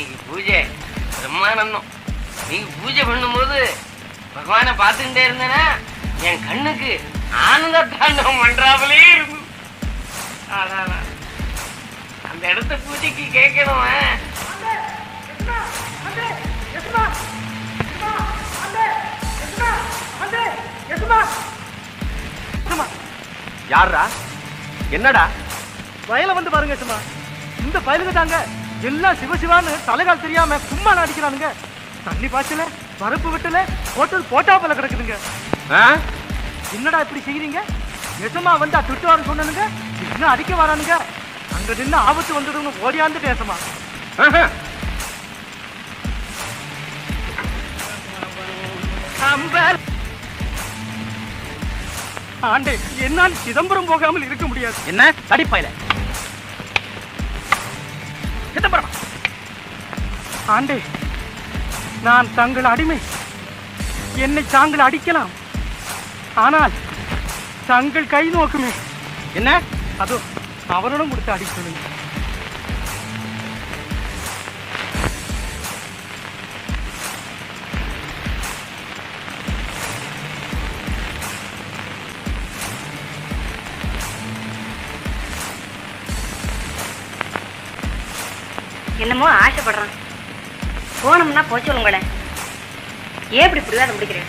இன்னைக்கு பூஜை பிரம்மானந்தம். நீங்க பூஜை பண்ணும்போது பகவானை பார்த்துக்கிட்டே இருந்தேன்னா என் கண்ணுக்கு ஆனந்த தாண்டவம் பண்றாமலே இருக்கும். அந்த இடத்த பூஜைக்கு கேட்கணும். யாரா? என்னடா? வயல வந்து பாருங்க சும்மா. இந்த பயலுங்க தாங்க எல்லாம் சிவசிவான்னு தலைகால் தெரியாம சும்மா அடிக்கிறானுங்க. தண்ணி பாய்ச்சல, பருப்பு விட்டல, ஹோட்டல் போட்டா போல கிடக்குதுங்க. என்னடா இப்படி செய்யறீங்க? எசமா வந்து திட்டுவாரு சொன்னனுங்க, இன்னும் அடிக்க வரானுங்க. அங்க நின்று ஆபத்து வந்துடுன்னு ஓடியாந்து பேசமா. ஆண்டே, என்னால் சிதம்பரம் போகாமல் இருக்க முடியாது. என்ன தடிப்பாயில சிதம்பரம்? ஆண்டே, நான் தங்கள் அடிமை. என்னை தாங்கள் அடிக்கலாம், ஆனால் தங்கள் கை நோக்குமே. என்ன? அதோ அவரிடம் கொடுத்து அடிக்கணும். என்னமோ ஆசைப்படுறான், போனோம்னா போச்சு. உங்களே ஏன் இப்படி பிடிவாதம் பிடிக்கிறேன்?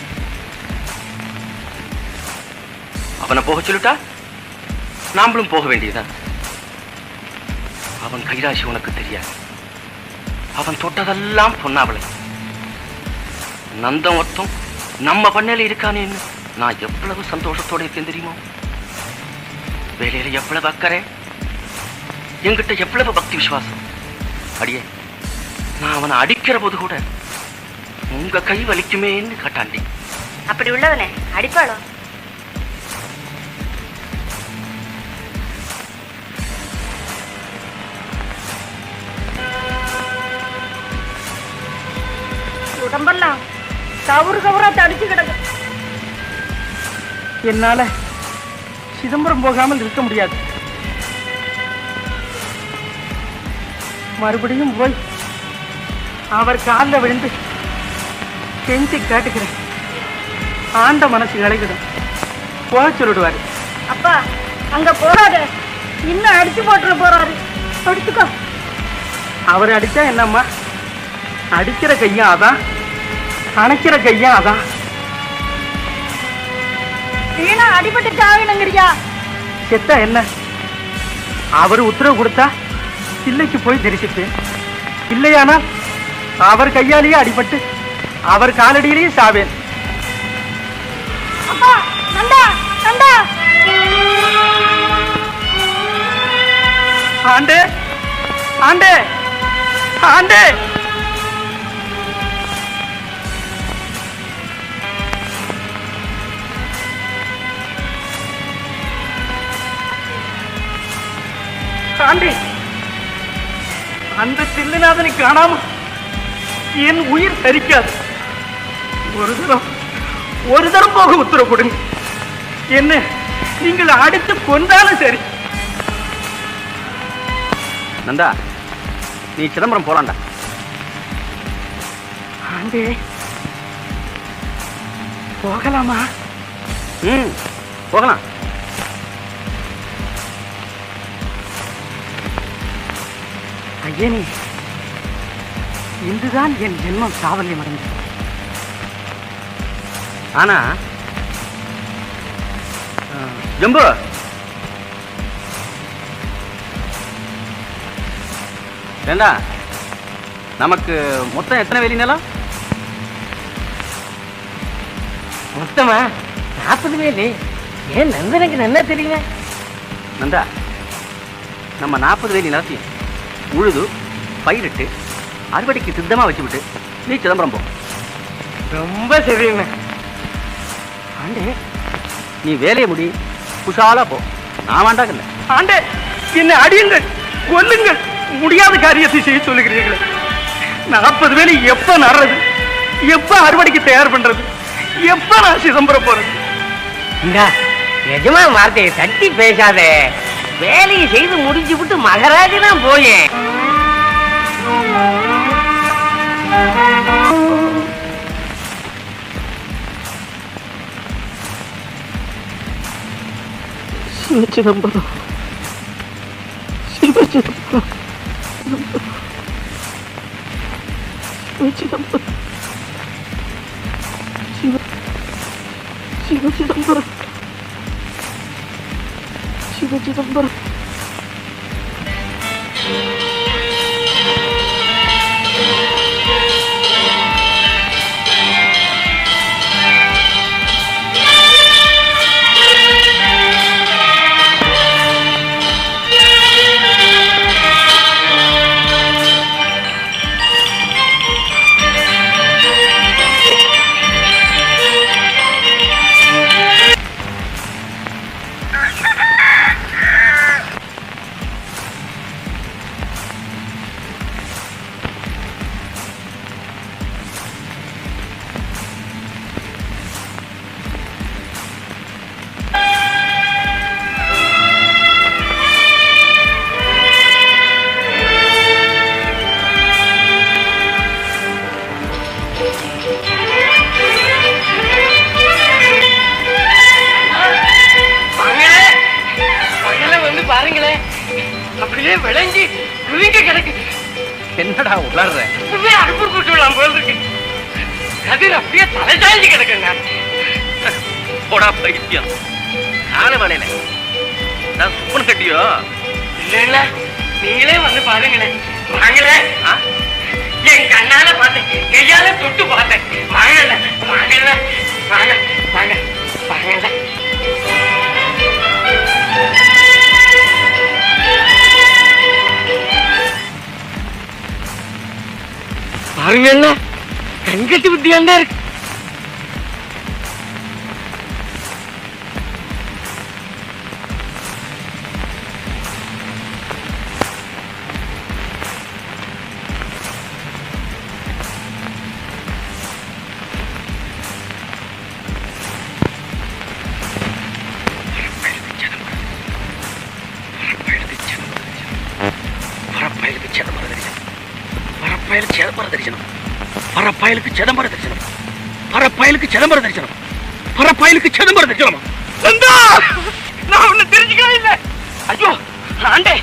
அவனை போக சொல்லிட்டா நாமளும் போக வேண்டியதுதான். அவன் கைராசி உனக்கு தெரியாது. அவன் தொட்டதெல்லாம் பொன்னாவளை. நந்தம் ஒருத்தம் நம்ம பண்ணையில இருக்கானேன்னு நான் எவ்வளவு சந்தோஷத்தோட இருக்கேன் தெரியுமோ? வேலையில எவ்வளவு அக்கறை, என்கிட்ட எவ்வளவு பக்தி விசுவாசம். அடியே, நான் அவனை அடிக்கிற போது கூட உங்க கை வலிக்குமேன்னு கேட்டாண்டி. அப்படி உள்ளவனே அடிப்பாளோ? உடம்பெல்லாம் கவுறு கவுரா தடிச்சு கிடக்கு. என்னால சிதம்பரம் போகாமல் இருக்க முடியாது. மறுபடியும் போய் அவர் காலில் விழுந்து கெஞ்சி கேட்டுக்கிறேன். ஆண்ட மனசு இழைக்கிடும், போக சொல்லிடுவாரு. அப்பா, அங்க போறாரு, இன்னும் அடிச்சு போட்டுற போறாரு. அடிச்சுக்கோ. அவர் அடிச்சா என்னம்மா? அடிக்கிற கையும் அதான், அணைக்கிற கையும் அதான். வீணா அடிபட்டு சாவினங்கிறியா? செத்தா என்ன? அவர் உத்தரவு கொடுத்தா பிள்ளைக்கு போய் தரிசிப்பேன். இல்லையானால் அவர் கையாலேயே அடிபட்டு அவர் காலடியிலேயே சாவேன். அப்பா, நண்டா நண்டா. ஆண்டே, ஆண்டே, ஆண்டே. ஆண்டே, அந்த தில்லைநாதனை காணாம என் உயிர் தரிக்காது. ஒரு தரம் போக உத்தரவு கொடுங்க. என்ன நீங்கள் அடித்து கொண்டாலும் சரி. நந்தா, நீ சிதம்பரம் போலாண்டா. ஆண்டே, போகலாமா? போகலாம். ஐயனே, இன்றுதான் என் ஜென்மம் சாவல்யம் அடைந்தது. ஆனா ஜம்பு, ஏண்டா, நமக்கு மொத்தம் எத்தனை வேலி நிலம்? மொத்தமா 40 வேலி. ஏன் நந்தனுக்கு நல்லா தெரியுங்க. நந்தா, நம்ம 40 வேலி நிலத்தையும் உழுது பயிரிட்டு அறுவடைக்கு சித்தமா வச்சுவிட்டு நீ சிதம்பரம் போ. ரொம்ப சரிங்க. ஆண்டே, நீ வேலையை முடி, குஷாலா போ. நான் வேண்டாங்கல்ல. ஆண்டே, என்னை அடியுங்கள், கொல்லுங்கள், முடியாத காரியத்தை செய்ய சொல்லுகிறீர்களே. 40 வேலி எப்ப நடுறது? எப்ப அறுவடைக்கு தயார் பண்றது? எப்ப நான் சிதம்பரம் போறது? எஜமா வார்த்தையை தட்டி பேசாத. வேலையை செய்து முடிச்சு விட்டு மகராஜனா போயேன். சிதம்பரம் சிவ சிதம்பரம் சிதம்பரம் சிவ சிவ சிதம்பரம் சிவ சிதம்பரம் பாருங்களேன், அப்படியே விளைஞ்சி குவிங்க கிடக்குது. என்னடா உளர்ற? இப்பவே அடுப்பு கூட்டலாம் போல இருக்கு. கதிர் அப்படியே தலைசாஞ்சி கிடக்குங்க. போடா பைத்தியம். கால வேலையில நான் சுப்பன் கட்டியோ? இல்ல இல்ல, நீங்களே வந்து பாருங்களேன். வாங்கல, என் கண்ணால பார்த்தேன், கையால தொட்டு பார்த்தேன். வாங்கல வாங்கல வாங்க வாங்க வாங்கல. பாருங்கல்ல, கண்கட்டி புத்தியாண்டா இருக்கு. பரப்பயலுக்கு சிதம்பர தரிசனம், பரப்பயலுக்கு சிதம்பர தரிசனம், பரப்பயலுக்கு சிதம்பர தரிசனம். நான் ஒண்ணு தெரிஞ்சுக்கவே இல்லை. ஐயோ ஆண்டே,